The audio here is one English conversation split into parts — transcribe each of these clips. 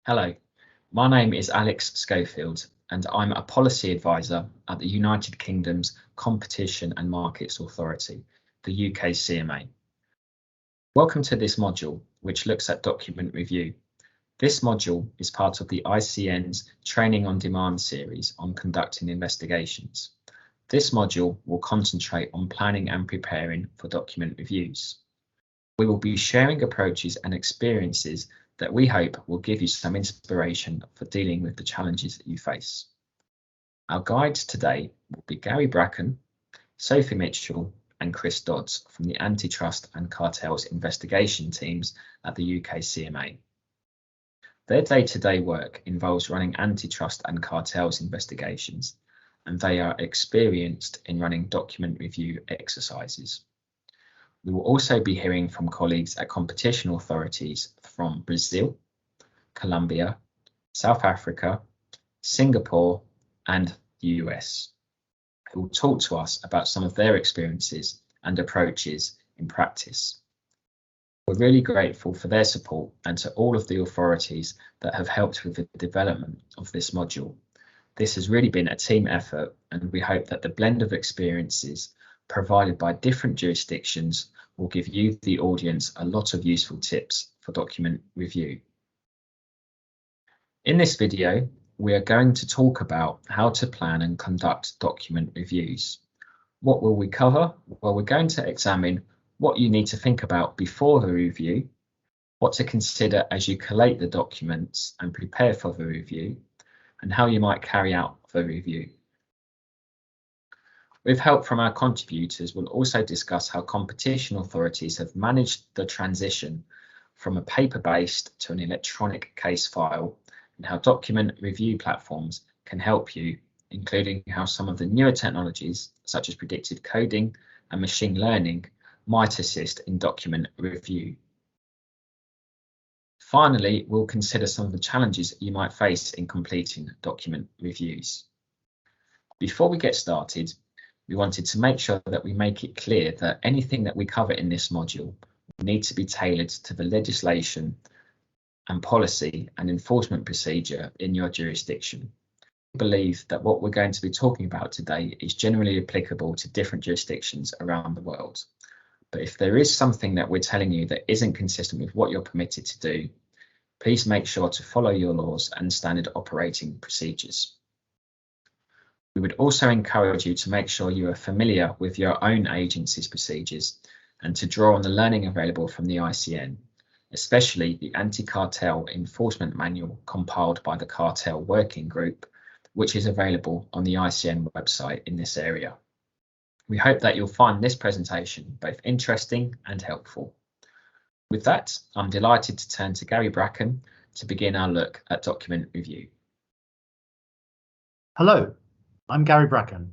Hello, my name is Alex Schofield and I'm a policy advisor at the United Kingdom's Competition and Markets Authority, the UK CMA. Welcome to this module, which looks at document review. This module is part of the ICN's Training on Demand series on conducting investigations. This module will concentrate on planning and preparing for document reviews. We will be sharing approaches and experiences that we hope will give you some inspiration for dealing with the challenges that you face. Our guides today will be Gary Bracken, Sophie Mitchell and Chris Dodds from the Antitrust and Cartels investigation teams at the UK CMA. Their day-to-day work involves running antitrust and cartels investigations, and they are experienced in running document review exercises. We will also be hearing from colleagues at competition authorities from Brazil, Colombia, South Africa, Singapore, and the US, who will talk to us about some of their experiences and approaches in practice. We're really grateful for their support and to all of the authorities that have helped with the development of this module. This has really been a team effort, and we hope that the blend of experiences provided by different jurisdictions will give you, the audience, a lot of useful tips for document review. In this video, we are going to talk about how to plan and conduct document reviews. What will we cover? Well, we're going to examine what you need to think about before the review, what to consider as you collate the documents and prepare for the review, and how you might carry out the review. With help from our contributors, we'll also discuss how competition authorities have managed the transition from a paper-based to an electronic case file, and how document review platforms can help you, including how some of the newer technologies, such as predictive coding and machine learning, might assist in document review. Finally, we'll consider some of the challenges you might face in completing document reviews. Before we get started, we wanted to make sure that we make it clear that anything that we cover in this module will need to be tailored to the legislation and policy and enforcement procedure in your jurisdiction. We believe that what we're going to be talking about today is generally applicable to different jurisdictions around the world. But if there is something that we're telling you that isn't consistent with what you're permitted to do, please make sure to follow your laws and standard operating procedures. We would also encourage you to make sure you are familiar with your own agency's procedures and to draw on the learning available from the ICN, especially the Anti-Cartel Enforcement Manual compiled by the Cartel Working Group, which is available on the ICN website in this area. We hope that you'll find this presentation both interesting and helpful. With that, I'm delighted to turn to Gary Bracken to begin our look at document review. Hello, I'm Gary Bracken,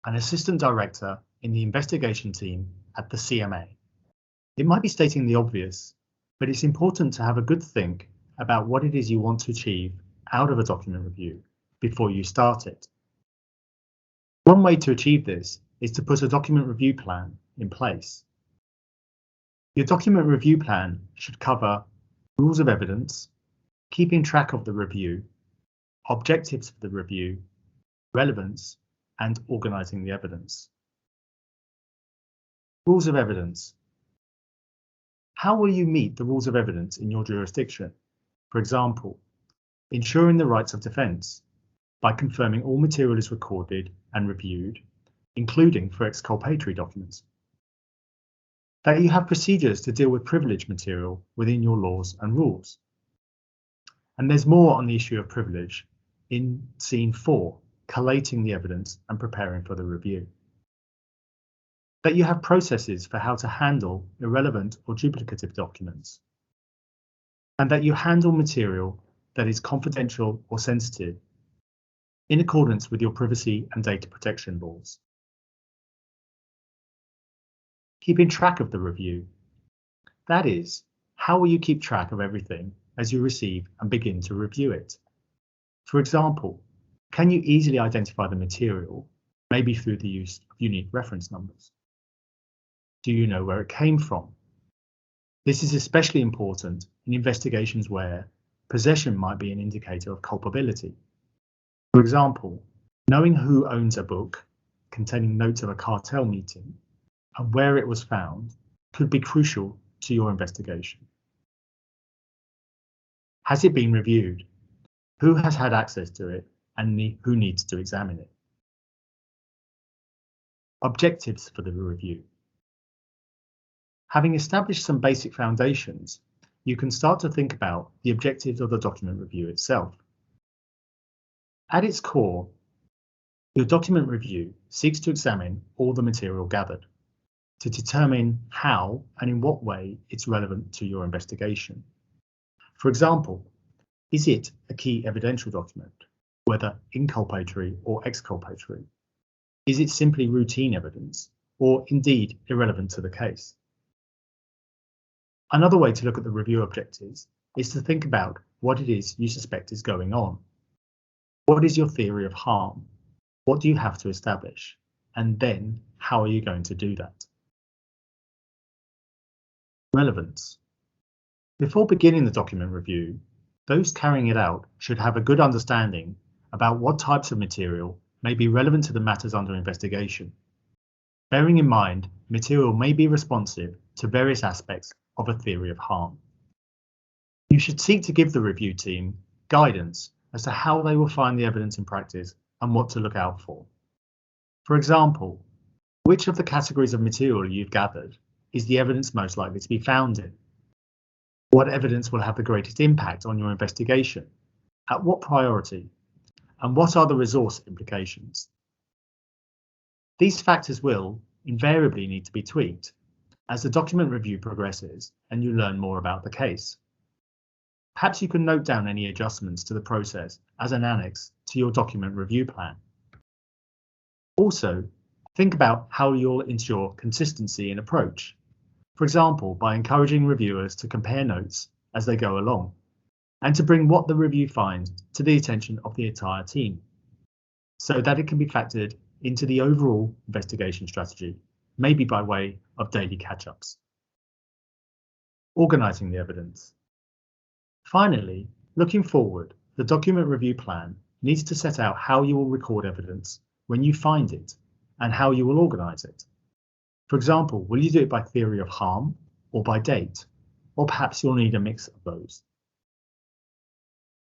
an Assistant Director in the investigation team at the CMA. It might be stating the obvious, but it's important to have a good think about what it is you want to achieve out of a document review before you start it. One way to achieve this is to put a document review plan in place. Your document review plan should cover rules of evidence, keeping track of the review, objectives of the review, relevance, and organising the evidence. Rules of evidence. How will you meet the rules of evidence in your jurisdiction? For example, ensuring the rights of defence by confirming all material is recorded and reviewed, including for exculpatory documents. That you have procedures to deal with privileged material within your laws and rules. And there's more on the issue of privilege in scene 4, collating the evidence and preparing for the review. That you have processes for how to handle irrelevant or duplicative documents. And that you handle material that is confidential or sensitive in accordance with your privacy and data protection laws. Keeping track of the review. That is, how will you keep track of everything as you receive and begin to review it? For example, can you easily identify the material, maybe through the use of unique reference numbers? Do you know where it came from? This is especially important in investigations where possession might be an indicator of culpability. For example, knowing who owns a book containing notes of a cartel meeting and where it was found could be crucial to your investigation. Has it been reviewed? Who has had access to it and who needs to examine it? Objectives for the review. Having established some basic foundations, you can start to think about the objectives of the document review itself. At its core, your document review seeks to examine all the material gathered, to determine how and in what way it's relevant to your investigation. For example, is it a key evidential document, whether inculpatory or exculpatory? Is it simply routine evidence, or indeed irrelevant to the case? Another way to look at the review objectives is to think about what it is you suspect is going on. What is your theory of harm? What do you have to establish? And then, how are you going to do that? Relevance. Before beginning the document review, those carrying it out should have a good understanding about what types of material may be relevant to the matters under investigation. Bearing in mind, material may be responsive to various aspects of a theory of harm. You should seek to give the review team guidance as to how they will find the evidence in practice and what to look out for. For example, which of the categories of material you've gathered is the evidence most likely to be found in? What evidence will have the greatest impact on your investigation? At what priority? And what are the resource implications? These factors will invariably need to be tweaked as the document review progresses and you learn more about the case. Perhaps you can note down any adjustments to the process as an annex to your document review plan. Also, think about how you'll ensure consistency in approach. For example, by encouraging reviewers to compare notes as they go along, and to bring what the review finds to the attention of the entire team, so that it can be factored into the overall investigation strategy, maybe by way of daily catch-ups. Organising the evidence. Finally, looking forward, the document review plan needs to set out how you will record evidence when you find it and how you will organise it. For example, will you do it by theory of harm or by date? Or perhaps you'll need a mix of those.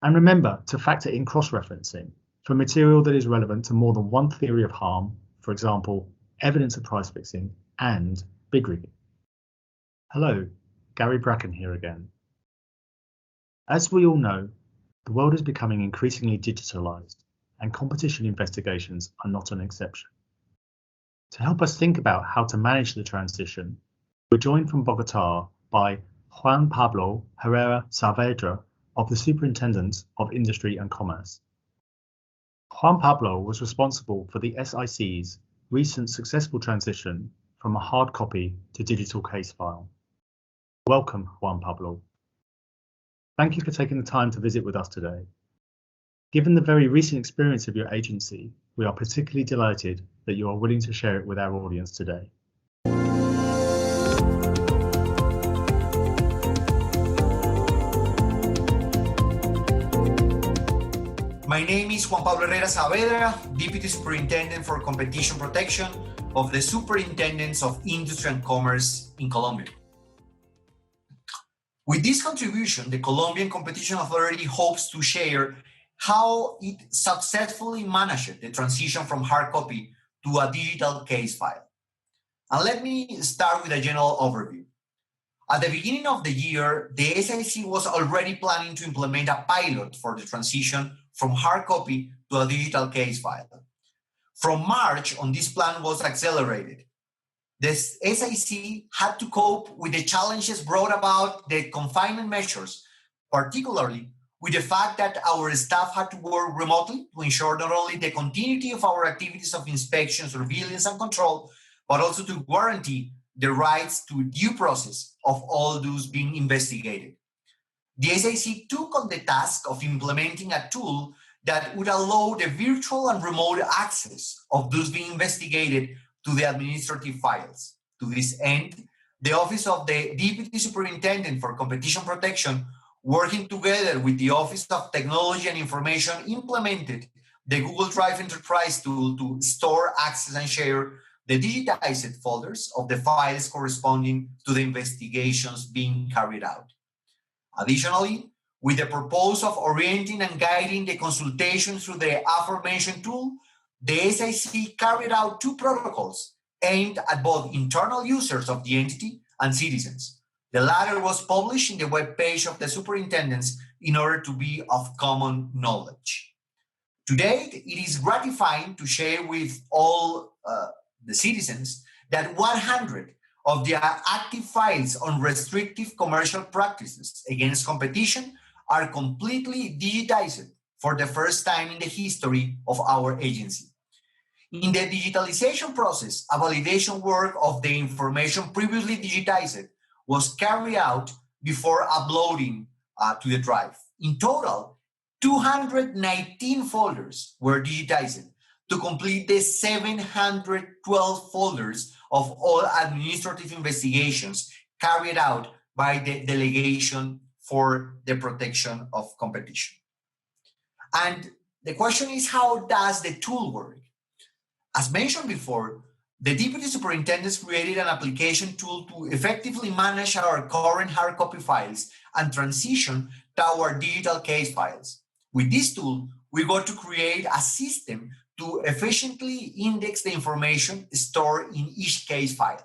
And remember to factor in cross-referencing for material that is relevant to more than one theory of harm, for example, evidence of price fixing and big rigging. Hello, Gary Bracken here again. As we all know, the world is becoming increasingly digitalised, and competition investigations are not an exception. To help us think about how to manage the transition, we're joined from Bogotá by Juan Pablo Herrera Saavedra of the Superintendent of Industry and Commerce. Juan Pablo was responsible for the SIC's recent successful transition from a hard copy to digital case file. Welcome, Juan Pablo. Thank you for taking the time to visit with us today. Given the very recent experience of your agency, we are particularly delighted that you are willing to share it with our audience today. My name is Juan Pablo Herrera Saavedra, Deputy Superintendent for Competition Protection of the Superintendents of Industry and Commerce in Colombia. With this contribution, the Colombian Competition Authority hopes to share how it successfully managed the transition from hard copy to a digital case file. And let me start with a general overview. At the beginning of the year, the SIC was already planning to implement a pilot for the transition from hard copy to a digital case file. From March on, this plan was accelerated. The SIC had to cope with the challenges brought about the confinement measures, particularly with the fact that our staff had to work remotely to ensure not only the continuity of our activities of inspection, surveillance, and control, but also to guarantee the rights to due process of all those being investigated. The SIC took on the task of implementing a tool that would allow the virtual and remote access of those being investigated to the administrative files. To this end, the Office of the Deputy Superintendent for Competition Protection, working together with the Office of Technology and Information, implemented the Google Drive Enterprise tool to store, access, and share the digitized folders of the files corresponding to the investigations being carried out. Additionally, with the purpose of orienting and guiding the consultation through the aforementioned tool, the SIC carried out 2 protocols aimed at both internal users of the entity and citizens. The latter was published in the webpage of the superintendents in order to be of common knowledge. To date, it is gratifying to share with all the citizens that 100 of the active files on restrictive commercial practices against competition are completely digitized for the first time in the history of our agency. In the digitalization process, a validation work of the information previously digitized was carried out before uploading to the drive. In total, 219 folders were digitized to complete the 712 folders of all administrative investigations carried out by the Delegation for the Protection of Competition. And the question is, how does the tool work? As mentioned before, the Deputy Superintendents created an application tool to effectively manage our current hard copy files and transition to our digital case files. With this tool, we got to create a system to efficiently index the information stored in each case file.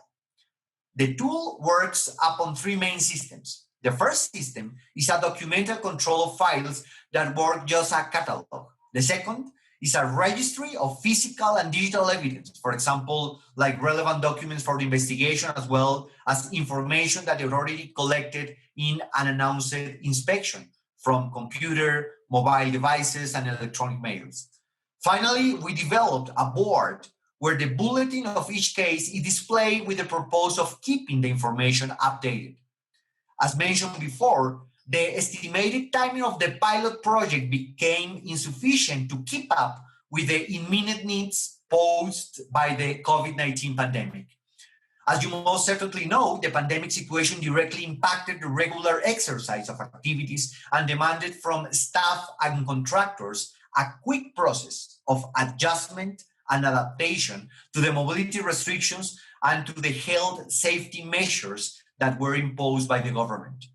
The tool works upon 3 main systems. The first system is a documental control of files that work just as a catalog. The second is a registry of physical and digital evidence, for example, like relevant documents for the investigation, as well as information that are already collected in an announced inspection from computer, mobile devices, and electronic mails. Finally, we developed a board where the bulletin of each case is displayed with the purpose of keeping the information updated. As mentioned before, the estimated timing of the pilot project became insufficient to keep up with the immediate needs posed by the COVID-19 pandemic. As you most certainly know, the pandemic situation directly impacted the regular exercise of activities and demanded from staff and contractors a quick process of adjustment and adaptation to the mobility restrictions and to the health safety measures that were imposed by the government.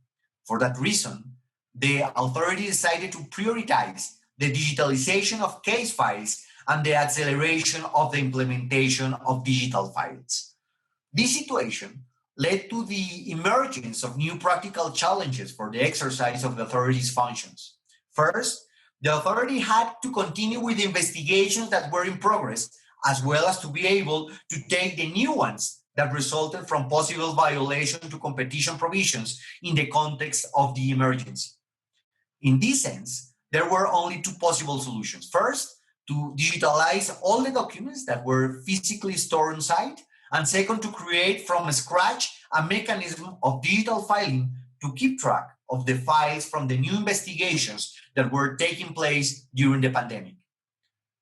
For that reason, the authority decided to prioritize the digitalization of case files and the acceleration of the implementation of digital files. This situation led to the emergence of new practical challenges for the exercise of the authority's functions. First, the authority had to continue with the investigations that were in progress, as well as to be able to take the new ones that resulted from possible violation to competition provisions in the context of the emergency. In this sense, there were only 2 possible solutions. First, to digitalize all the documents that were physically stored on site, and second, to create from scratch a mechanism of digital filing to keep track of the files from the new investigations that were taking place during the pandemic.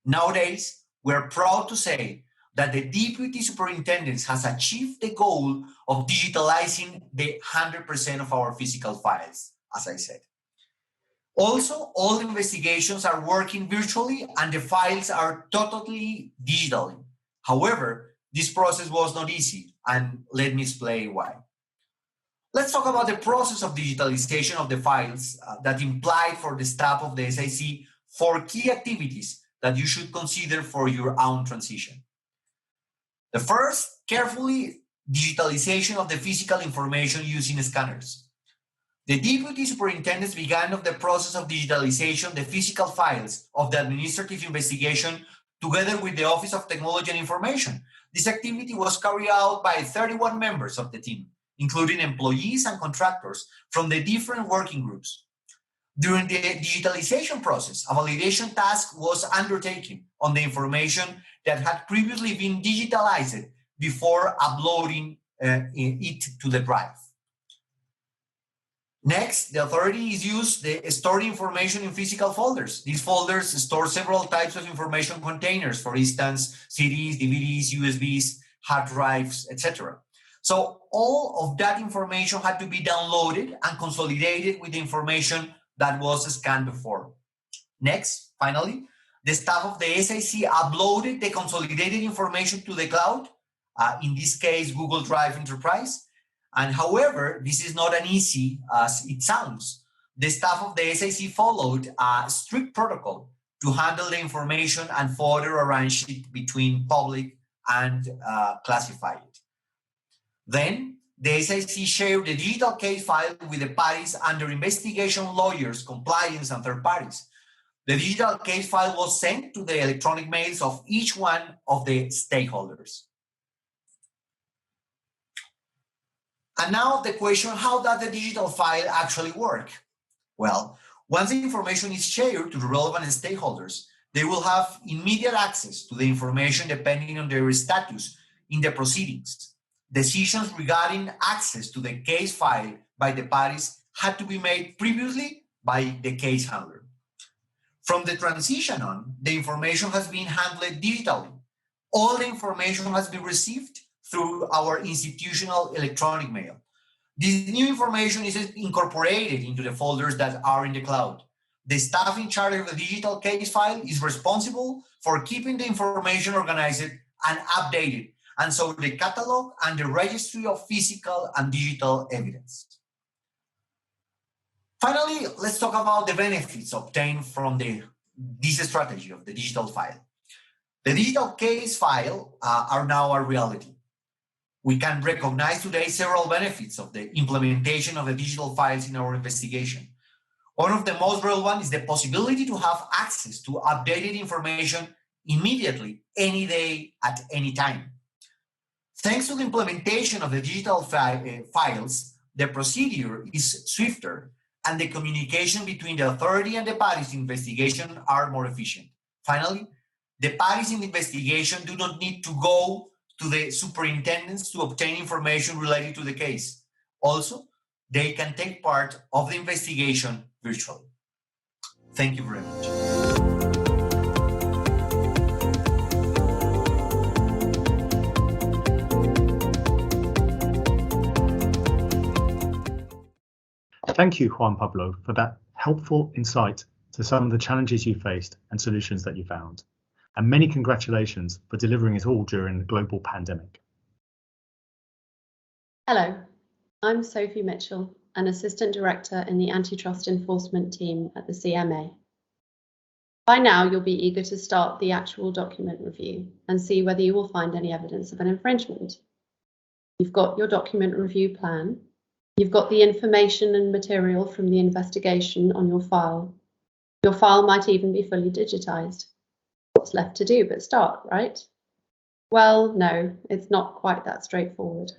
Nowadays, we're proud to say that the Deputy Superintendents has achieved the goal of digitalizing the 100% of our physical files, as I said. Also, all investigations are working virtually and the files are totally digital. However, this process was not easy, and let me explain why. Let's talk about the process of digitalization of the files that implied for the staff of the SIC 4 key activities that you should consider for your own transition. The first, carefully digitalization of the physical information using scanners. The Deputy Superintendents began the process of digitalization the physical files of the administrative investigation together with the Office of Technology and Information. This activity was carried out by 31 members of the team, including employees and contractors from the different working groups. During the digitalization process, a validation task was undertaken on the information that had previously been digitalized before uploading it to the drive. Next, the authorities use the stored information in physical folders. These folders store several types of information containers, for instance, CDs, DVDs, USBs, hard drives, etc. So all of that information had to be downloaded and consolidated with the information that was scanned before. Next, finally, the staff of the SIC uploaded the consolidated information to the cloud, in this case, Google Drive Enterprise. And however, this is not as easy as it sounds. The staff of the SIC followed a strict protocol to handle the information and further arrange it between public and classified. Then, the SIC shared the digital case file with the parties under investigation, lawyers, compliance, and third parties. The digital case file was sent to the electronic mails of each one of the stakeholders. And now the question, how does the digital file actually work? Well, once the information is shared to the relevant stakeholders, they will have immediate access to the information depending on their status in the proceedings. Decisions regarding access to the case file by the parties had to be made previously by the case handler. From the transition on, the information has been handled digitally. All the information has been received through our institutional electronic mail. This new information is incorporated into the folders that are in the cloud. The staff in charge of the digital case file is responsible for keeping the information organized and updated, and so the catalog and the registry of physical and digital evidence. Finally, let's talk about the benefits obtained from this strategy of the digital file. The digital case file are now a reality. We can recognize today several benefits of the implementation of the digital files in our investigation. One of the most relevant is the possibility to have access to updated information immediately, any day, at any time. Thanks to the implementation of the digital files, the procedure is swifter and the communication between the authority and the parties in investigation are more efficient. Finally, the parties in the investigation do not need to go to the superintendents to obtain information related to the case. Also, they can take part of the investigation virtually. Thank you very much. Thank you, Juan Pablo, for that helpful insight to some of the challenges you faced and solutions that you found. And many congratulations for delivering it all during the global pandemic. Hello, I'm Sophie Mitchell, an Assistant Director in the Antitrust Enforcement team at the CMA. By now, you'll be eager to start the actual document review and see whether you will find any evidence of an infringement. You've got your document review plan. You've got the information and material from the investigation on your file. Your file might even be fully digitized. What's left to do but start, right? Well, no, it's not quite that straightforward.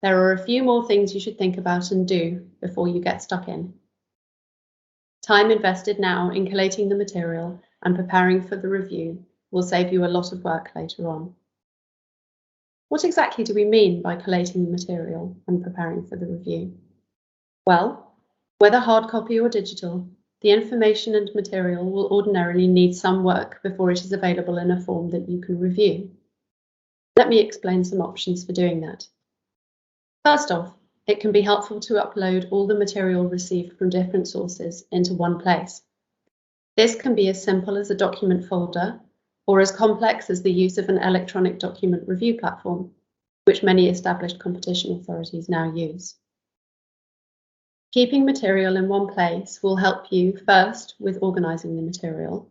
There are a few more things you should think about and do before you get stuck in. Time invested now in collating the material and preparing for the review will save you a lot of work later on. What exactly do we mean by collating the material and preparing for the review? Well, whether hard copy or digital, the information and material will ordinarily need some work before it is available in a form that you can review. Let me explain some options for doing that. First off, it can be helpful to upload all the material received from different sources into one place. This can be as simple as a document folder or as complex as the use of an electronic document review platform, which many established competition authorities now use. Keeping material in one place will help you first with organising the material,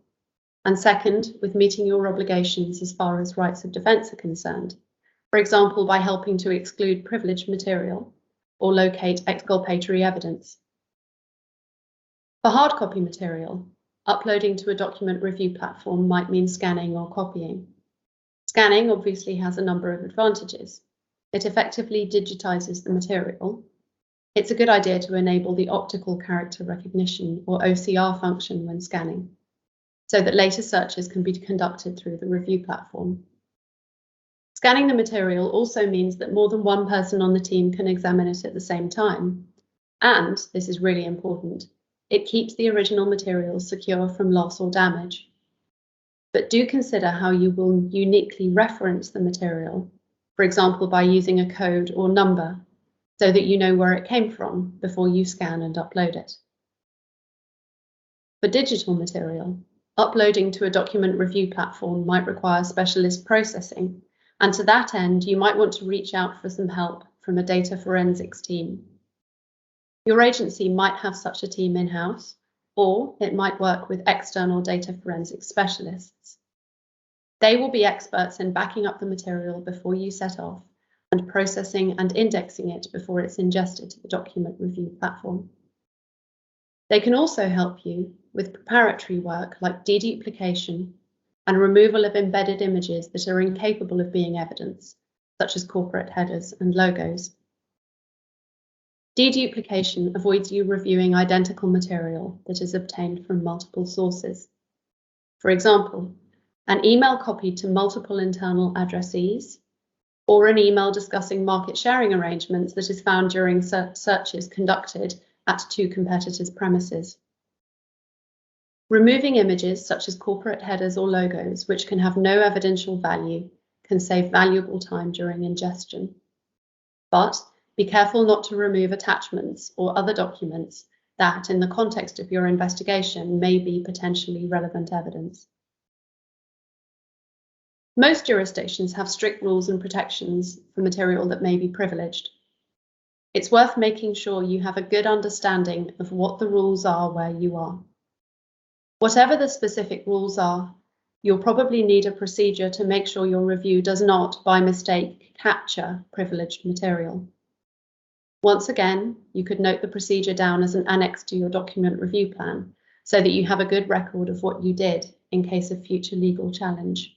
and second with meeting your obligations as far as rights of defence are concerned, for example by helping to exclude privileged material or locate exculpatory evidence. For hard copy material, uploading to a document review platform might mean scanning or copying. Scanning obviously has a number of advantages. It effectively digitizes the material. It's a good idea to enable the optical character recognition or OCR function when scanning, so that later searches can be conducted through the review platform. Scanning the material also means that more than one person on the team can examine it at the same time. And, this is really important, it keeps the original material secure from loss or damage. But do consider how you will uniquely reference the material for example, by using a code or number, so that you know where it came from before you scan and upload it. For digital material, uploading to a document review platform might require specialist processing, and to that end, you might want to reach out for some help from a data forensics team. Your agency might have such a team in-house, or it might work with external data forensics specialists. They will be experts in backing up the material before you set off and processing and indexing it before it's ingested to the document review platform. They can also help you with preparatory work like deduplication and removal of embedded images that are incapable of being evidence, such as corporate headers and logos. Deduplication avoids you reviewing identical material that is obtained from multiple sources. For example, an email copied to multiple internal addressees, or an email discussing market sharing arrangements that is found during searches conducted at two competitors' premises. Removing images such as corporate headers or logos, which can have no evidential value, can save valuable time during ingestion. But be careful not to remove attachments or other documents that, in the context of your investigation, may be potentially relevant evidence. Most jurisdictions have strict rules and protections for material that may be privileged. It's worth making sure you have a good understanding of what the rules are where you are. Whatever the specific rules are, you'll probably need a procedure to make sure your review does not, by mistake, capture privileged material. Once again, you could note the procedure down as an annex to your document review plan so that you have a good record of what you did in case of future legal challenge.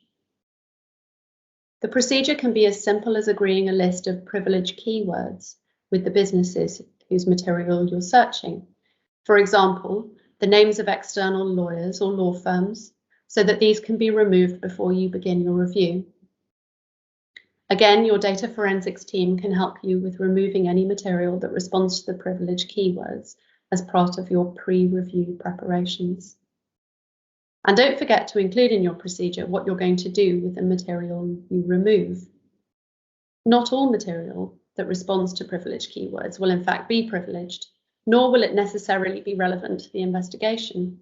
The procedure can be as simple as agreeing a list of privileged keywords with the businesses whose material you're searching. For example, the names of external lawyers or law firms, so that these can be removed before you begin your review. Again, your data forensics team can help you with removing any material that responds to the privileged keywords as part of your pre-review preparations. And don't forget to include in your procedure what you're going to do with the material you remove. Not all material that responds to privileged keywords will in fact be privileged, nor will it necessarily be relevant to the investigation.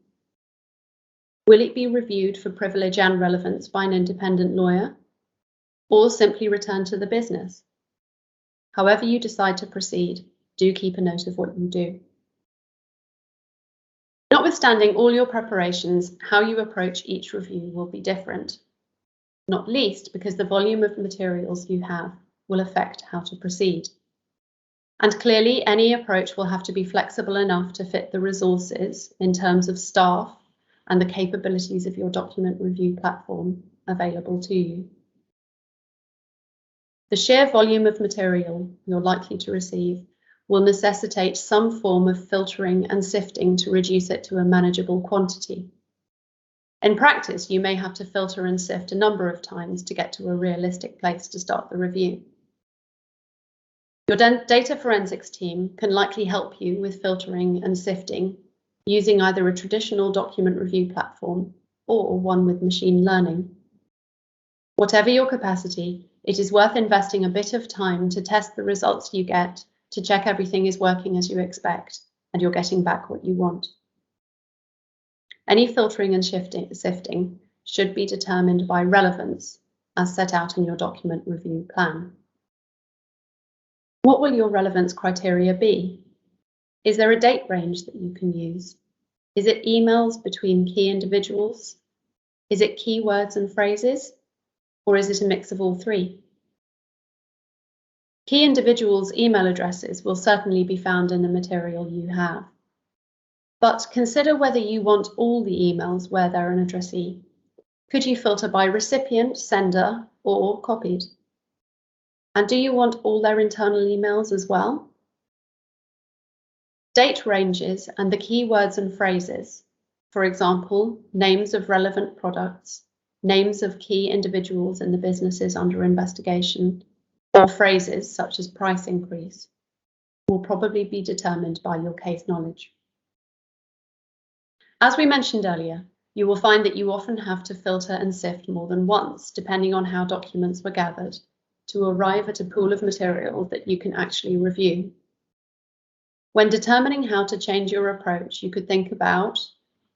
Will it be reviewed for privilege and relevance by an independent lawyer, or simply returned to the business? However you decide to proceed, do keep a note of what you do. Notwithstanding all your preparations, how you approach each review will be different, not least because the volume of materials you have will affect how to proceed. And clearly, any approach will have to be flexible enough to fit the resources in terms of staff and the capabilities of your document review platform available to you. The sheer volume of material you're likely to receive will necessitate some form of filtering and sifting to reduce it to a manageable quantity. In practice, you may have to filter and sift a number of times to get to a realistic place to start the review. Your data forensics team can likely help you with filtering and sifting using either a traditional document review platform or one with machine learning. Whatever your capacity, it is worth investing a bit of time to test the results you get, to check everything is working as you expect and you're getting back what you want. Any filtering and sifting should be determined by relevance as set out in your document review plan. What will your relevance criteria be? Is there a date range that you can use? Is it emails between key individuals? Is it keywords and phrases? Or is it a mix of all three? Key individuals' email addresses will certainly be found in the material you have. But consider whether you want all the emails where they're an addressee. Could you filter by recipient, sender, or copied? And do you want all their internal emails as well? Date ranges and the keywords and phrases, for example, names of relevant products, names of key individuals in the businesses under investigation, or phrases such as price increase, will probably be determined by your case knowledge. As we mentioned earlier, you will find that you often have to filter and sift more than once, depending on how documents were gathered, to arrive at a pool of material that you can actually review. When determining how to change your approach, you could think about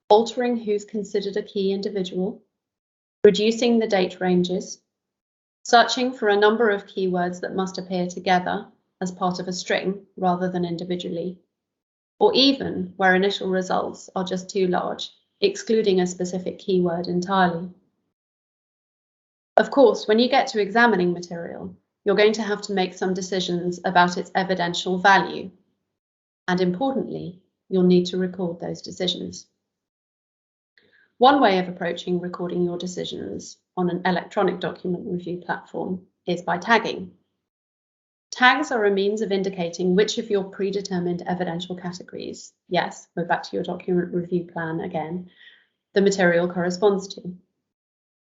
altering who's considered a key individual, reducing the date ranges, searching for a number of keywords that must appear together as part of a string rather than individually, or even where initial results are just too large, excluding a specific keyword entirely. Of course, when you get to examining material, you're going to have to make some decisions about its evidential value. And importantly, you'll need to record those decisions. One way of approaching recording your decisions on an electronic document review platform is by tagging. Tags are a means of indicating which of your predetermined evidential categories, yes, we're back to your document review plan again, the material corresponds to.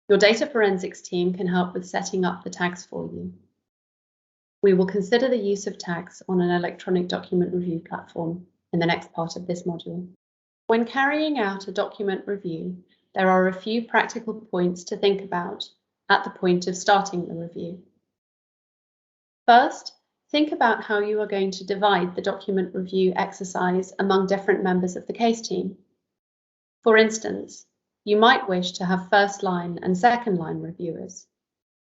Your data forensics team can help with setting up the tags for you. We will consider the use of tags on an electronic document review platform in the next part of this module. When carrying out a document review, there are a few practical points to think about at the point of starting the review. First, think about how you are going to divide the document review exercise among different members of the case team. For instance, you might wish to have first line and second line reviewers,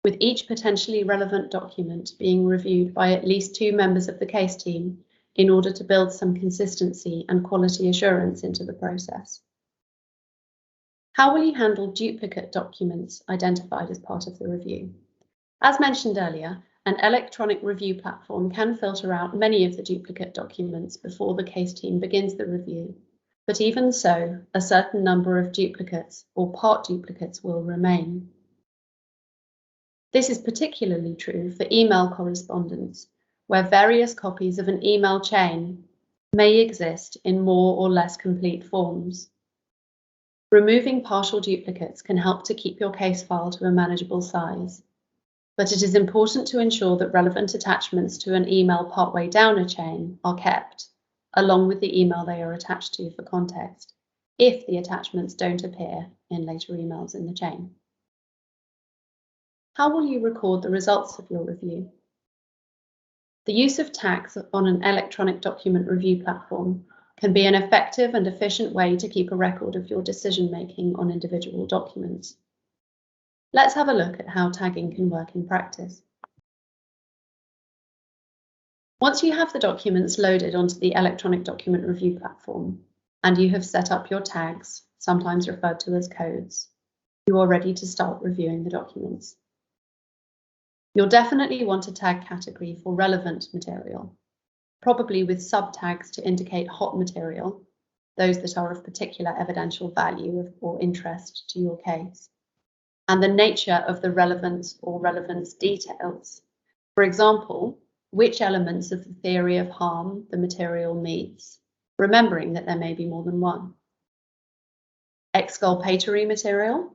with each potentially relevant document being reviewed by at least 2 members of the case team in order to build some consistency and quality assurance into the process. How will you handle duplicate documents identified as part of the review? As mentioned earlier, an electronic review platform can filter out many of the duplicate documents before the case team begins the review, but even so, a certain number of duplicates or part duplicates will remain. This is particularly true for email correspondence, where various copies of an email chain may exist in more or less complete forms. Removing partial duplicates can help to keep your case file to a manageable size, but it is important to ensure that relevant attachments to an email partway down a chain are kept, along with the email they are attached to for context, if the attachments don't appear in later emails in the chain. How will you record the results of your review? The use of tags on an electronic document review platform can be an effective and efficient way to keep a record of your decision-making on individual documents. Let's have a look at how tagging can work in practice. Once you have the documents loaded onto the electronic document review platform, and you have set up your tags, sometimes referred to as codes, you are ready to start reviewing the documents. You'll definitely want a tag category for relevant material, probably with subtags to indicate hot material, those that are of particular evidential value or interest to your case, and the nature of the relevance or relevance details. For example, which elements of the theory of harm the material meets, remembering that there may be more than one. Exculpatory material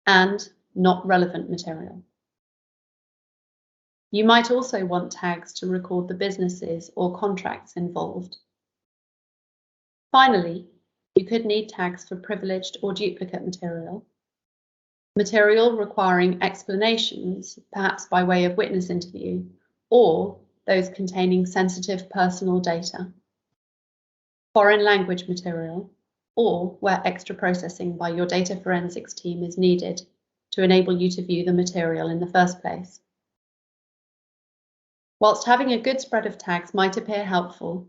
and not relevant material. You might also want tags to record the businesses or contracts involved. Finally, you could need tags for privileged or duplicate material, material requiring explanations, perhaps by way of witness interview, or those containing sensitive personal data, foreign language material, or where extra processing by your data forensics team is needed to enable you to view the material in the first place. Whilst having a good spread of tags might appear helpful,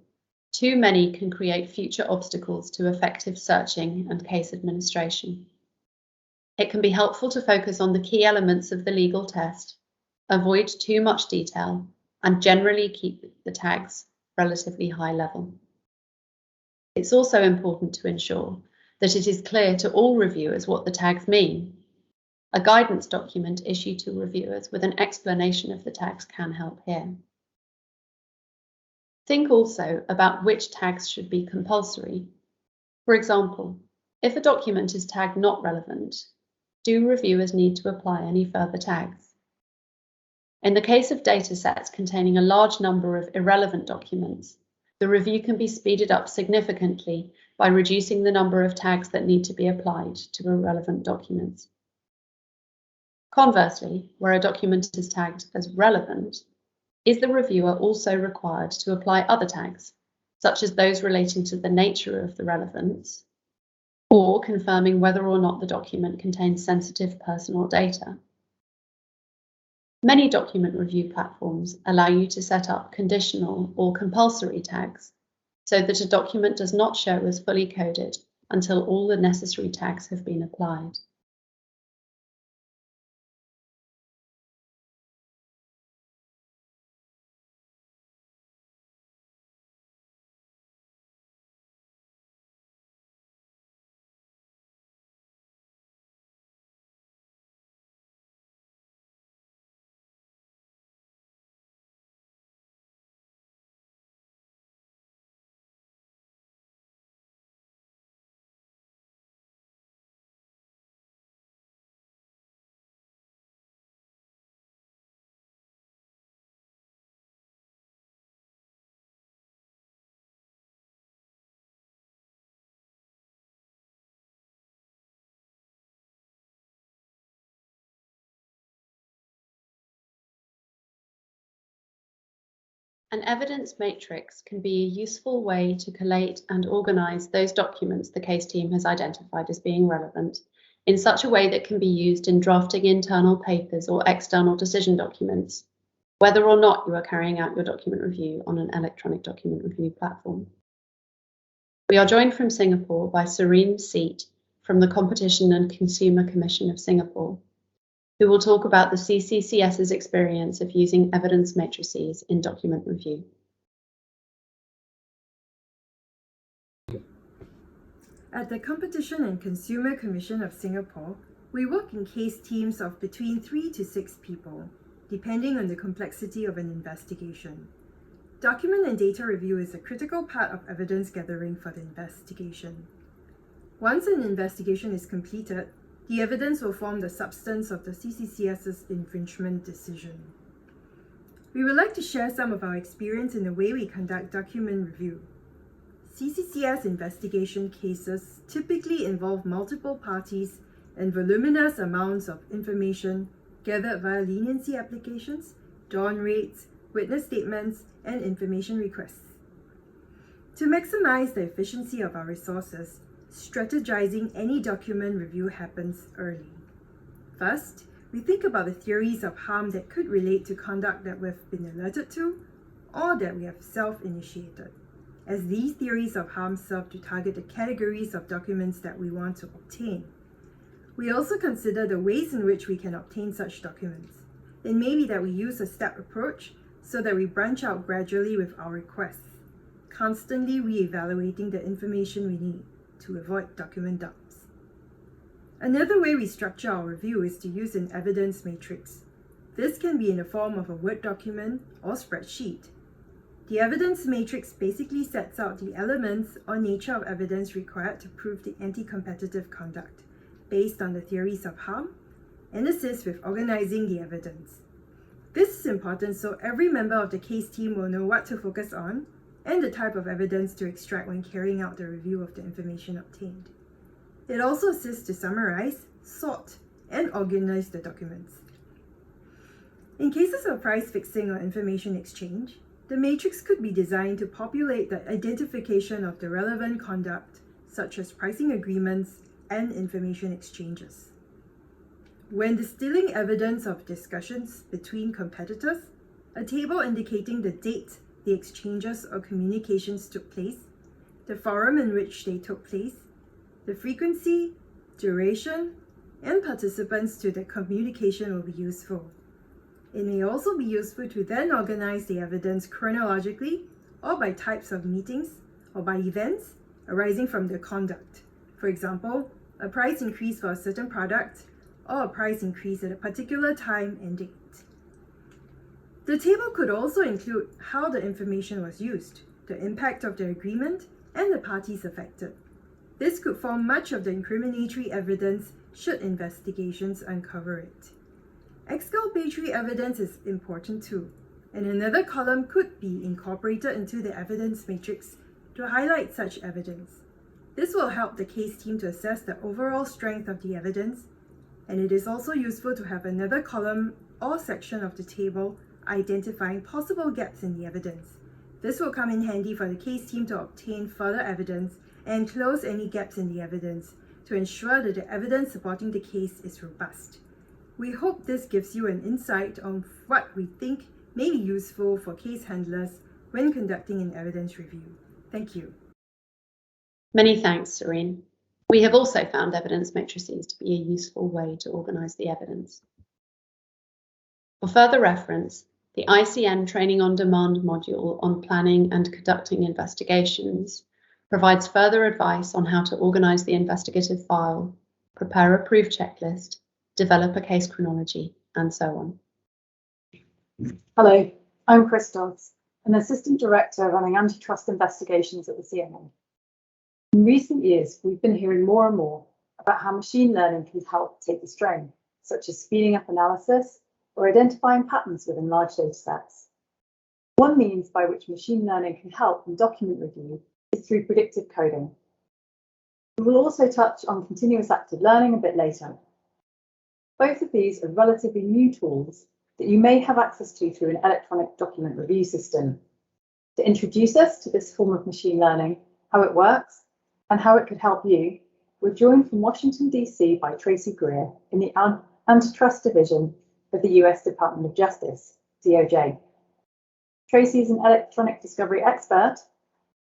too many can create future obstacles to effective searching and case administration. It can be helpful to focus on the key elements of the legal test, avoid too much detail, and generally keep the tags relatively high level. It's also important to ensure that it is clear to all reviewers what the tags mean. A guidance document issued to reviewers with an explanation of the tags can help here. Think also about which tags should be compulsory. For example, if a document is tagged not relevant, do reviewers need to apply any further tags? In the case of datasets containing a large number of irrelevant documents, the review can be speeded up significantly by reducing the number of tags that need to be applied to irrelevant documents. Conversely, where a document is tagged as relevant, is the reviewer also required to apply other tags, such as those relating to the nature of the relevance, or confirming whether or not the document contains sensitive personal data. Many document review platforms allow you to set up conditional or compulsory tags so that a document does not show as fully coded until all the necessary tags have been applied. An evidence matrix can be a useful way to collate and organize those documents the case team has identified as being relevant in such a way that can be used in drafting internal papers or external decision documents, whether or not you are carrying out your document review on an electronic document review platform. We are joined from Singapore by Serene Seat from the Competition and Consumer Commission of Singapore, who will talk about the CCCS's experience of using evidence matrices in document review. At the Competition and Consumer Commission of Singapore, we work in case teams of between 3 to 6 people, depending on the complexity of an investigation. Document and data review is a critical part of evidence gathering for the investigation. Once an investigation is completed, the evidence will form the substance of the CCCS's infringement decision. We would like to share some of our experience in the way we conduct document review. CCCS investigation cases typically involve multiple parties and voluminous amounts of information gathered via leniency applications, dawn rates, witness statements, and information requests. To maximize the efficiency of our resources, strategizing any document review happens early. First, we think about the theories of harm that could relate to conduct that we've been alerted to or that we have self-initiated, as these theories of harm serve to target the categories of documents that we want to obtain. We also consider the ways in which we can obtain such documents. It may be that we use a step approach so that we branch out gradually with our requests, constantly re-evaluating the information we need to avoid document dumps. Another way we structure our review is to use an evidence matrix. This can be in the form of a Word document or spreadsheet. The evidence matrix basically sets out the elements or nature of evidence required to prove the anti-competitive conduct based on the theories of harm and assists with organizing the evidence. This is important so every member of the case team will know what to focus on and the type of evidence to extract when carrying out the review of the information obtained. It also assists to summarize, sort, and organize the documents. In cases of price fixing or information exchange, the matrix could be designed to populate the identification of the relevant conduct, such as pricing agreements and information exchanges. When distilling evidence of discussions between competitors, a table indicating the date the exchanges or communications took place, the forum in which they took place, the frequency, duration, and participants to the communication will be useful. It may also be useful to then organize the evidence chronologically or by types of meetings or by events arising from the conduct. For example, a price increase for a certain product or a price increase at a particular time and date. The table could also include how the information was used, the impact of the agreement, and the parties affected. This could form much of the incriminatory evidence should investigations uncover it. Exculpatory evidence is important too, and another column could be incorporated into the evidence matrix to highlight such evidence. This will help the case team to assess the overall strength of the evidence and it is also useful to have another column or section of the table identifying possible gaps in the evidence. This will come in handy for the case team to obtain further evidence and close any gaps in the evidence to ensure that the evidence supporting the case is robust. We hope this gives you an insight on what we think may be useful for case handlers when conducting an evidence review. Thank you. Many thanks, Serene. We have also found evidence matrices to be a useful way to organise the evidence. For further reference, the ICN Training on Demand module on planning and conducting investigations provides further advice on how to organise the investigative file, prepare a proof checklist, develop a case chronology, and so on. Hello, I'm Chris Dodds, an Assistant Director running antitrust investigations at the CMA. In recent years, we've been hearing more and more about how machine learning can help take the strain, such as speeding up analysis or identifying patterns within large data sets. One means by which machine learning can help in document review is through predictive coding. We will also touch on continuous active learning a bit later. Both of these are relatively new tools that you may have access to through an electronic document review system. To introduce us to this form of machine learning, how it works, and how it could help you, we're joined from Washington, DC by Tracy Greer in the Antitrust Division of the US Department of Justice, DOJ. Tracy is an electronic discovery expert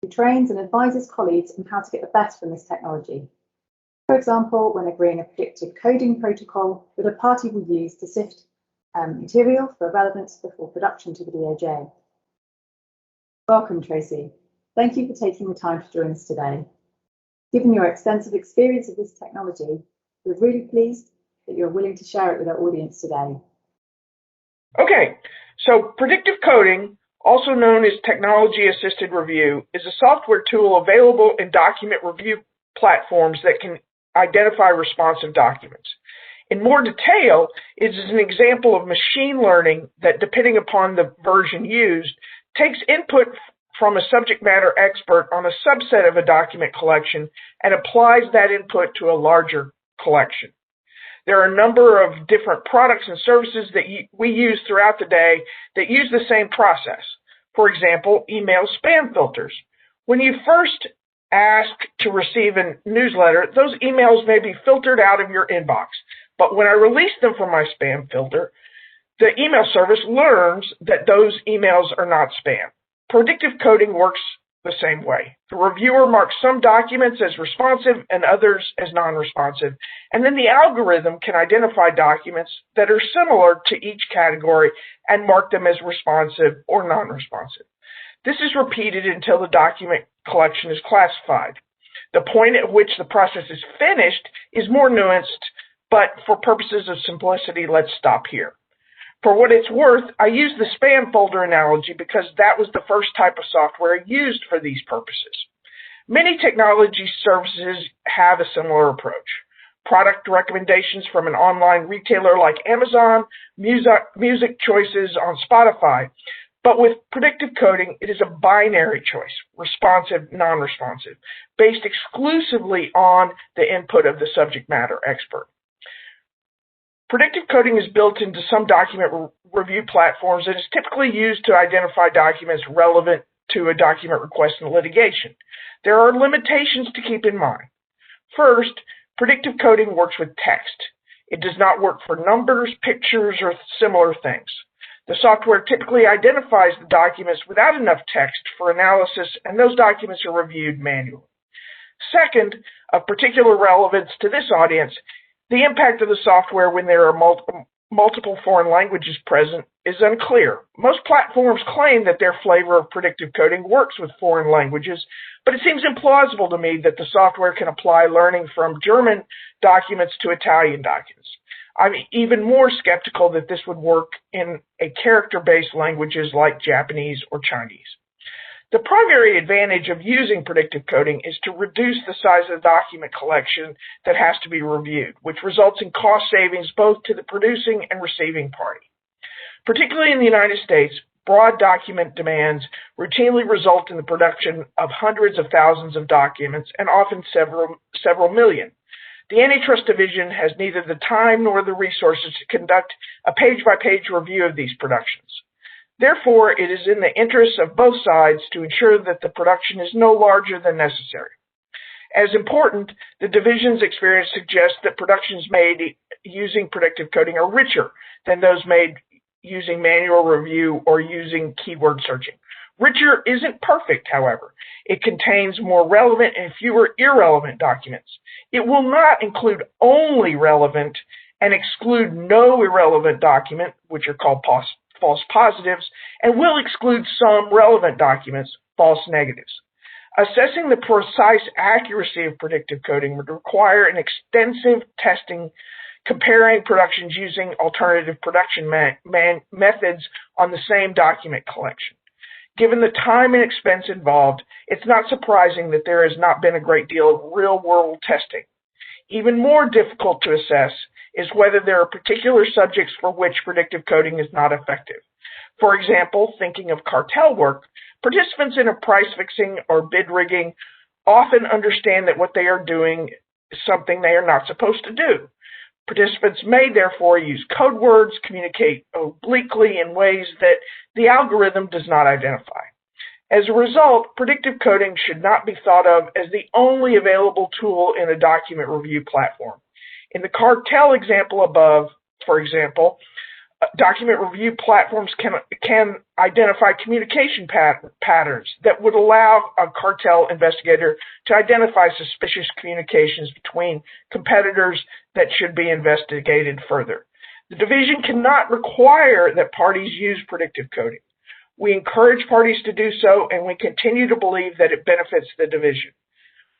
who trains and advises colleagues on how to get the best from this technology. For example, when agreeing a predictive coding protocol that a party will use to sift material for relevance before production to the DOJ. Welcome, Tracy. Thank you for taking the time to join us today. Given your extensive experience of this technology, we're really pleased that you're willing to share it with our audience today. Okay, so predictive coding, also known as technology-assisted review, is a software tool available in document review platforms that can identify responsive documents. In more detail, it is an example of machine learning that, depending upon the version used, takes input from a subject matter expert on a subset of a document collection and applies that input to a larger collection. There are a number of different products and services that we use throughout the day that use the same process. For example, email spam filters. When you first ask to receive a newsletter, those emails may be filtered out of your inbox. But when I release them from my spam filter, the email service learns that those emails are not spam. Predictive coding works the same way. The reviewer marks some documents as responsive and others as non-responsive, and then the algorithm can identify documents that are similar to each category and mark them as responsive or non-responsive. This is repeated until the document collection is classified. The point at which the process is finished is more nuanced, but for purposes of simplicity, let's stop here. For what it's worth, I use the spam folder analogy because that was the first type of software used for these purposes. Many technology services have a similar approach. Product recommendations from an online retailer like Amazon, music choices on Spotify. But with predictive coding, it is a binary choice, responsive, non-responsive, based exclusively on the input of the subject matter expert. Predictive coding is built into some document review platforms and is typically used to identify documents relevant to a document request in litigation. There are limitations to keep in mind. First, predictive coding works with text. It does not work for numbers, pictures, or similar things. The software typically identifies the documents without enough text for analysis, and those documents are reviewed manually. Second, of particular relevance to this audience, the impact of the software when there are multiple foreign languages present is unclear. Most platforms claim that their flavor of predictive coding works with foreign languages, but it seems implausible to me that the software can apply learning from German documents to Italian documents. I'm even more skeptical that this would work in a character-based languages like Japanese or Chinese. The primary advantage of using predictive coding is to reduce the size of the document collection that has to be reviewed, which results in cost savings both to the producing and receiving party. Particularly in the United States, broad document demands routinely result in the production of hundreds of thousands of documents and often several million. The Antitrust Division has neither the time nor the resources to conduct a page-by-page review of these productions. Therefore, it is in the interests of both sides to ensure that the production is no larger than necessary. As important, the division's experience suggests that productions made using predictive coding are richer than those made using manual review or using keyword searching. Richer isn't perfect, however. It contains more relevant and fewer irrelevant documents. It will not include only relevant and exclude no irrelevant document, which are called false positives, and will exclude some relevant documents, false negatives. Assessing the precise accuracy of predictive coding would require an extensive testing comparing productions using alternative production methods on the same document collection. Given the time and expense involved, it's not surprising that there has not been a great deal of real-world testing. Even more difficult to assess is whether there are particular subjects for which predictive coding is not effective. For example, thinking of cartel work, participants in a price fixing or bid rigging often understand that what they are doing is something they are not supposed to do. Participants may therefore use code words, communicate obliquely in ways that the algorithm does not identify. As a result, predictive coding should not be thought of as the only available tool in a document review platform. In the cartel example above, for example, document review platforms can identify communication patterns that would allow a cartel investigator to identify suspicious communications between competitors that should be investigated further. The division cannot require that parties use predictive coding. We encourage parties to do so, and we continue to believe that it benefits the division.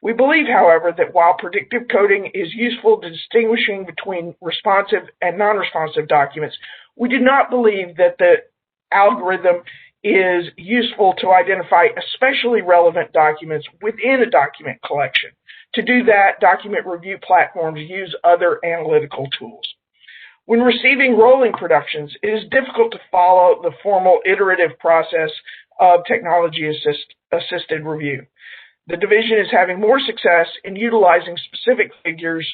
We believe, however, that while predictive coding is useful to distinguishing between responsive and non-responsive documents, we do not believe that the algorithm is useful to identify especially relevant documents within a document collection. To do that, document review platforms use other analytical tools. When receiving rolling productions, it is difficult to follow the formal iterative process of technology-assisted review. The division is having more success in utilizing specific figures,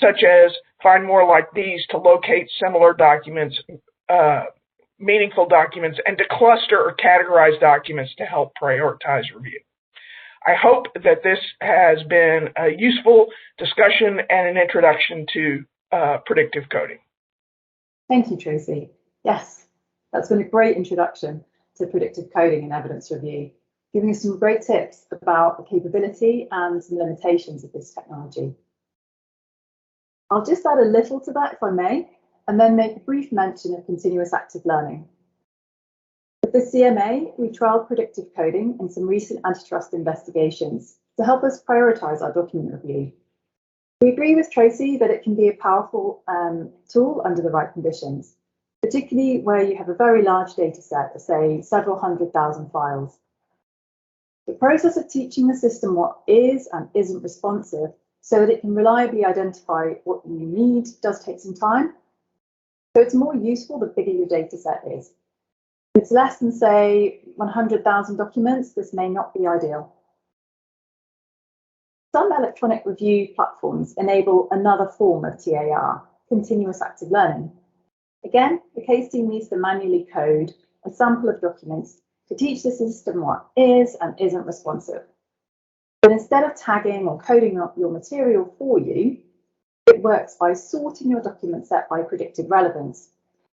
such as find more like these to locate similar documents, meaningful documents, and to cluster or categorize documents to help prioritize review. I hope that this has been a useful discussion and an introduction to predictive coding. Thank you, Tracy. Yes, that's been a great introduction to predictive coding and evidence review, giving us some great tips about the capability and some limitations of this technology. I'll just add a little to that, if I may, and then make a brief mention of continuous active learning. With the CMA, we trialled predictive coding in some recent antitrust investigations to help us prioritize our document review. We agree with Tracy that it can be a powerful tool under the right conditions, particularly where you have a very large data set of, say, several 100,000 files. The process of teaching the system what is and isn't responsive so that it can reliably identify what you need does take some time. So it's more useful the bigger your data set is. If it's less than, say, 100,000 documents, this may not be ideal. Some electronic review platforms enable another form of TAR, continuous active learning. Again, the case team needs to manually code a sample of documents to teach the system what is and isn't responsive. But instead of tagging or coding up your material for you, it works by sorting your document set by predicted relevance,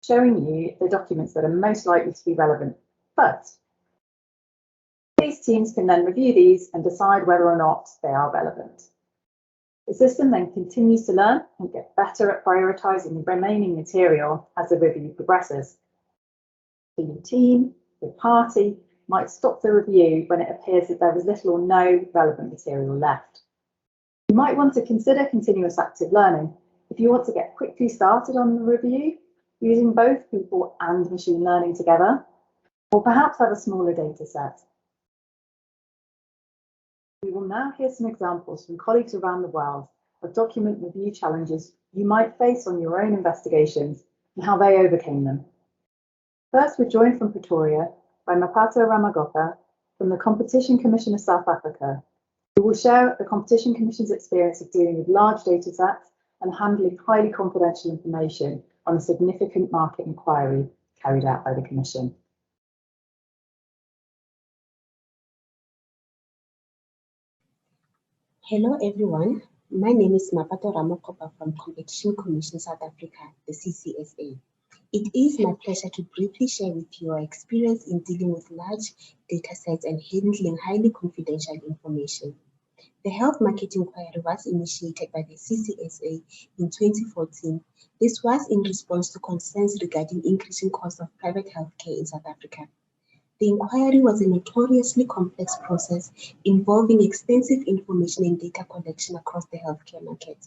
showing you the documents that are most likely to be relevant first. These teams can then review these and decide whether or not they are relevant. The system then continues to learn and get better at prioritizing the remaining material as the review progresses. So your team, your party, might stop the review when it appears that there is little or no relevant material left. You might want to consider continuous active learning if you want to get quickly started on the review, using both people and machine learning together, or perhaps have a smaller data set. We will now hear some examples from colleagues around the world of document review challenges you might face on your own investigations and how they overcame them. First, we're joined from Pretoria by Mapato Ramagopa from the Competition Commission of South Africa, We will share the Competition Commission's experience of dealing with large data sets and handling highly confidential information on a significant market inquiry carried out by the Commission. Hello everyone, my name is Mapato Ramokopa from Competition Commission South Africa, the CCSA. It is my pleasure to briefly share with you our experience in dealing with large data sets and handling highly confidential information. The health market inquiry was initiated by the CCSA in 2014. This was in response to concerns regarding increasing costs of private healthcare in South Africa. The inquiry was a notoriously complex process involving extensive information and data collection across the healthcare market.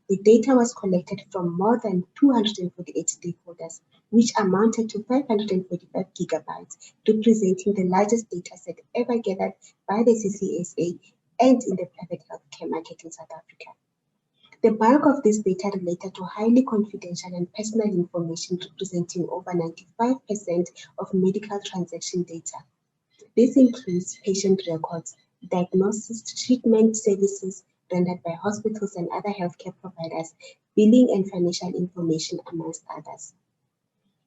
The data was collected from more than 248 stakeholders, which amounted to 545 gigabytes, representing the largest data set ever gathered by the CCSA and in the private healthcare market in South Africa. The bulk of this data related to highly confidential and personal information representing over 95% of medical transaction data. This includes patient records, diagnosis, treatment services rendered by hospitals and other healthcare providers, billing and financial information, amongst others.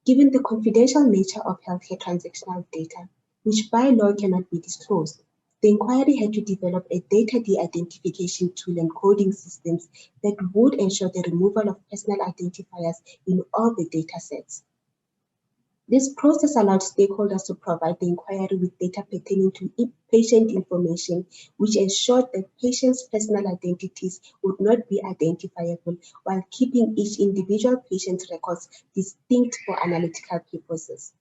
Given the confidential nature of healthcare transactional data, which by law cannot be disclosed, the inquiry had to develop a data de-identification tool and coding systems that would ensure the removal of personal identifiers in all the data sets. This process allowed stakeholders to provide the inquiry with data pertaining to patient information, which ensured that patients' personal identities would not be identifiable while keeping each individual patient's records distinct for analytical purposes.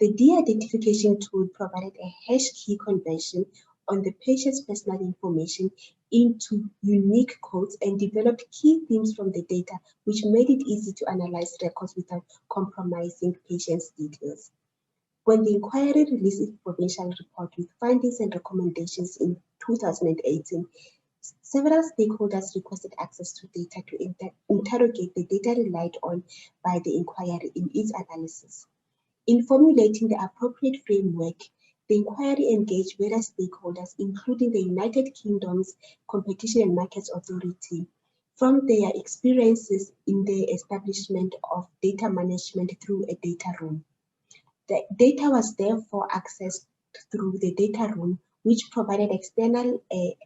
The de-identification tool provided a hash key conversion on the patient's personal information into unique codes and developed key themes from the data, which made it easy to analyze records without compromising patients' details. When the inquiry released its provincial report with findings and recommendations in 2018, several stakeholders requested access to data to interrogate the data relied on by the inquiry in its analysis. In formulating the appropriate framework, the inquiry engaged various stakeholders, including the United Kingdom's Competition and Markets Authority, from their experiences in the establishment of data management through a data room. The data was therefore accessed through the data room, which provided external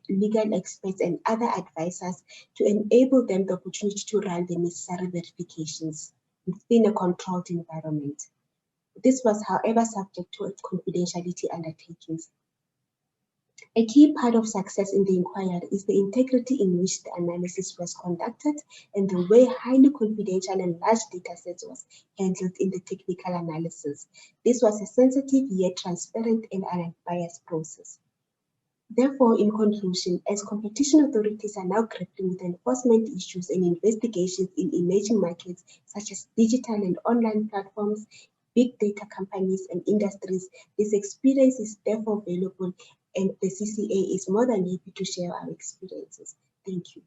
legal experts and other advisors to enable them the opportunity to run the necessary verifications within a controlled environment. This was, however, subject to confidentiality undertakings. A key part of success in the inquiry is the integrity in which the analysis was conducted and the way highly confidential and large data sets was handled in the technical analysis. This was a sensitive yet transparent and unbiased process. Therefore, in conclusion, as competition authorities are now grappling with enforcement issues and investigations in emerging markets such as digital and online platforms, big data companies and industries, this experience is therefore valuable, and the CCA is more than happy to share our experiences. Thank you.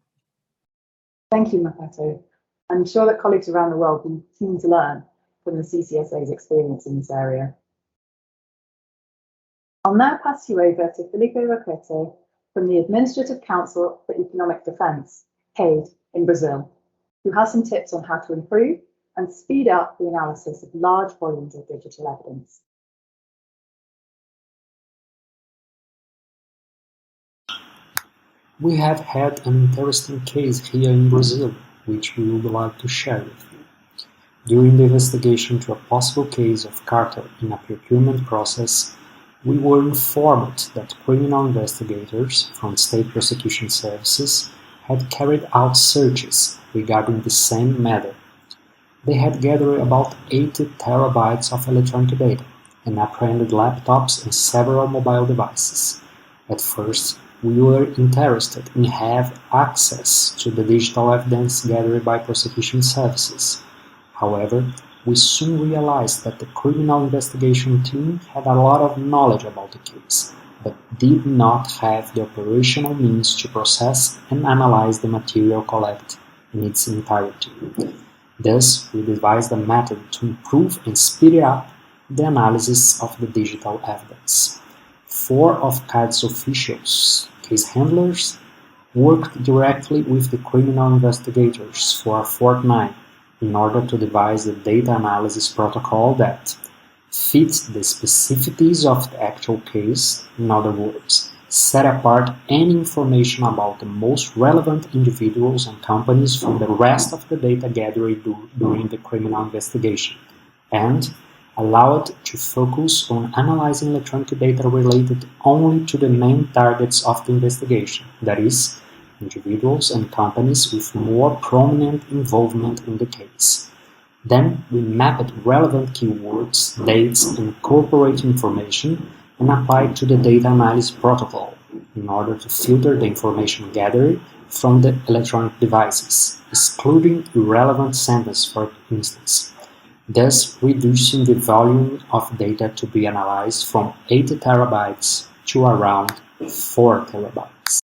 Thank you, Mapato. I'm sure that colleagues around the world will be keen to learn from the CCSA's experience in this area. I'll now pass you over to Felipe Roquete from the Administrative Council for Economic Defence, CADE, in Brazil, who has some tips on how to improve and speed up the analysis of large volumes of digital evidence. We have had an interesting case here in Brazil, which we would like to share with you. During the investigation to a possible case of cartel in a procurement process, we were informed that criminal investigators from state prosecution services had carried out searches regarding the same matter. They had gathered about 80 terabytes of electronic data and apprehended laptops and several mobile devices. At first, we were interested in having access to the digital evidence gathered by prosecution services. However, we soon realized that the criminal investigation team had a lot of knowledge about the case, but did not have the operational means to process and analyze the material collected in its entirety. Thus, we devised a method to improve and speed up the analysis of the digital evidence. 4 of CADE's officials case handlers, worked directly with the criminal investigators for a fortnight in order to devise a data analysis protocol that fits the specificities of the actual case. In other words, set apart any information about the most relevant individuals and companies from the rest of the data gathered during the criminal investigation, and allow it to focus on analyzing electronic data related only to the main targets of the investigation, that is, individuals and companies with more prominent involvement in the case. Then we mapped relevant keywords, dates, and corporate information and applied to the data analysis protocol in order to filter the information gathered from the electronic devices, excluding irrelevant samples, for instance, thus reducing the volume of data to be analyzed from 80 terabytes to around 4 terabytes.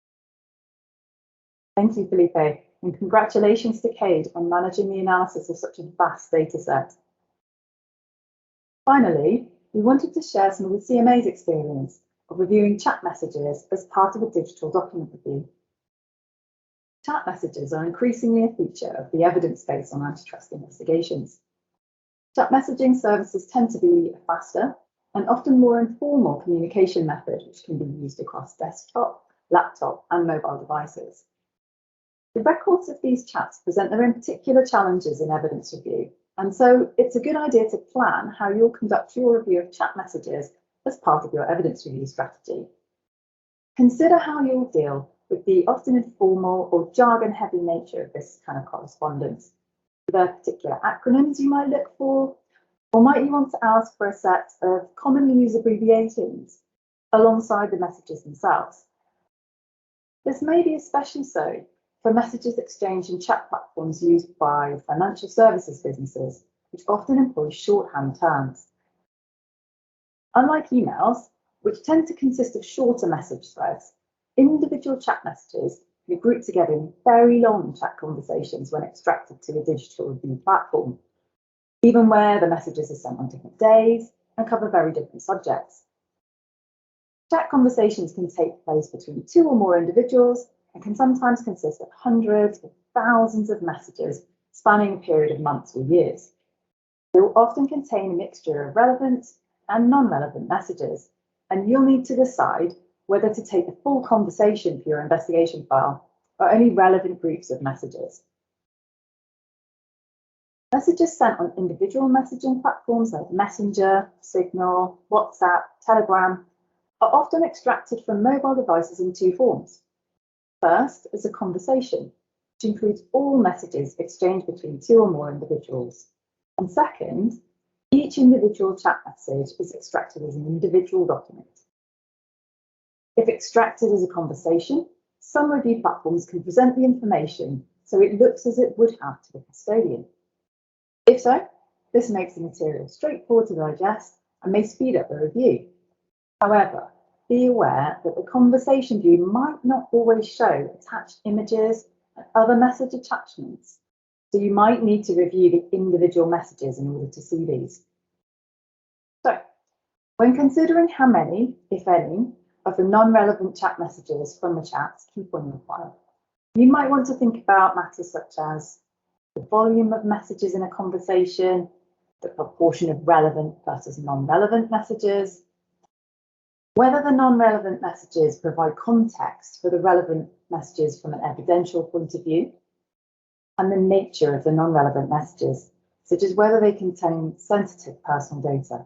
Thank you, Felipe, and congratulations to Cade on managing the analysis of such a vast data set. Finally, we wanted to share some of the CMA's experience of reviewing chat messages as part of a digital document review. Chat messages are increasingly a feature of the evidence base on antitrust investigations. Chat messaging services tend to be a faster and often more informal communication method which can be used across desktop, laptop, and mobile devices. The records of these chats present their own particular challenges in evidence review, and so it's a good idea to plan how you'll conduct your review of chat messages as part of your evidence review strategy. Consider how you'll deal with the often informal or jargon-heavy nature of this kind of correspondence. Are there particular acronyms you might look for, or might you want to ask for a set of commonly used abbreviations alongside the messages themselves? This may be especially so for messages exchanged in chat platforms used by financial services businesses, which often employ shorthand terms. Unlike emails, which tend to consist of shorter message threads, individual chat messages can be grouped together in very long chat conversations when extracted to a digital review platform, even where the messages are sent on different days and cover very different subjects. Chat conversations can take place between 2 or more individuals and can sometimes consist of hundreds or thousands of messages spanning a period of months or years. They will often contain a mixture of relevant and non-relevant messages, and you'll need to decide whether to take the full conversation for your investigation file or only relevant groups of messages. Messages sent on individual messaging platforms like Messenger, Signal, WhatsApp, Telegram are often extracted from mobile devices in 2 forms. First, as a conversation, which includes all messages exchanged between 2 or more individuals. And second, each individual chat message is extracted as an individual document. If extracted as a conversation, some review platforms can present the information so it looks as it would have to the custodian. If so, this makes the material straightforward to digest and may speed up the review. However, be aware that the conversation view might not always show attached images and other message attachments, so you might need to review the individual messages in order to see these. So, when considering how many, if any, of the non-relevant chat messages from the chats keep on your file, you might want to think about matters such as the volume of messages in a conversation, the proportion of relevant versus non-relevant messages, whether the non-relevant messages provide context for the relevant messages from an evidential point of view, and the nature of the non-relevant messages, such as whether they contain sensitive personal data.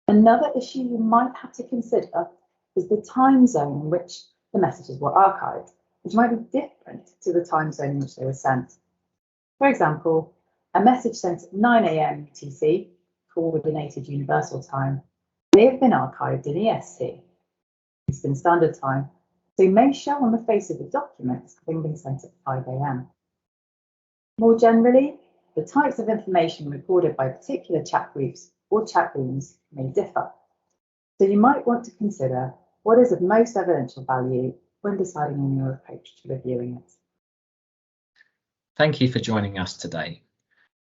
Another issue you might have to consider is the time zone in which the messages were archived, which might be different to the time zone in which they were sent. For example, a message sent at 9 AM UTC, Coordinated Universal Time, may have been archived in EST, Eastern Standard Time, so may show on the face of the document as having been sent at 5 AM. More generally, the types of information recorded by particular chat groups or chat rooms may differ, so you might want to consider what is of most evidential value when deciding on your approach to reviewing it. Thank you for joining us today.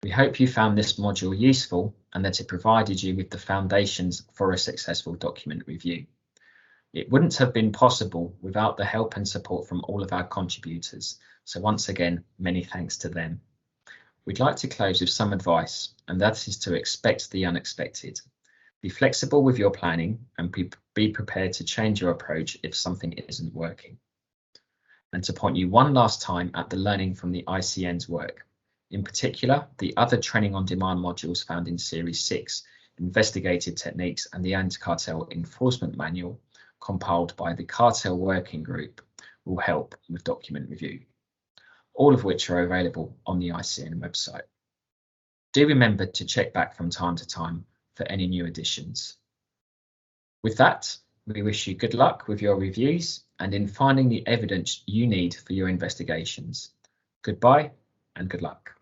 We hope you found this module useful and that it provided you with the foundations for a successful document review. It wouldn't have been possible without the help and support from all of our contributors, so once again, many thanks to them. We'd like to close with some advice, and that is to expect the unexpected. Be flexible with your planning and be prepared to change your approach if something isn't working. And to point you one last time at the learning from the ICN's work. In particular, the other training on demand modules found in Series 6, Investigative Techniques and the Anti-Cartel Enforcement Manual, compiled by the Cartel Working Group, will help with document review, all of which are available on the ICN website. Do remember to check back from time to time for any new additions. With that, we wish you good luck with your reviews and in finding the evidence you need for your investigations. Goodbye and good luck.